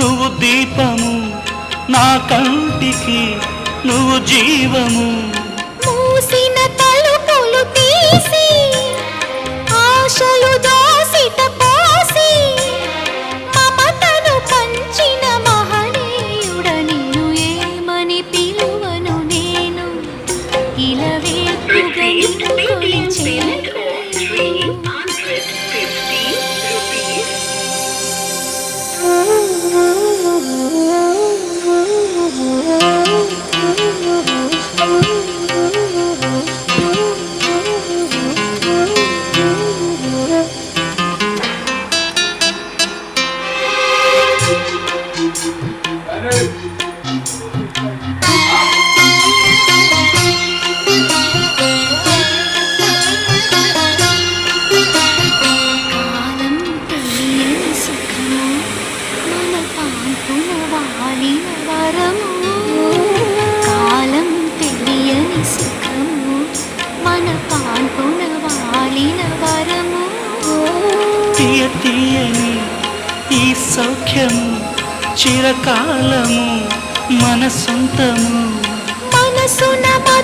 నువ్వు దీపము నా కంటికి నువ్వు జీవము మూసిన తలుపులు తీసి ఆశలు దోసిట పోసి మమతను పంచిన మహనీయుడ నిన్ను ఏమని పిలువను నేను ఇలవేపుగా నిన్ను కొలిచెను కాలం తెలియని సుఖము మన పాల్గొన వాలిన వరము తీయ తీయని ఈ సౌఖ్యము చిరకాలము మన సొంతము మనసున మధు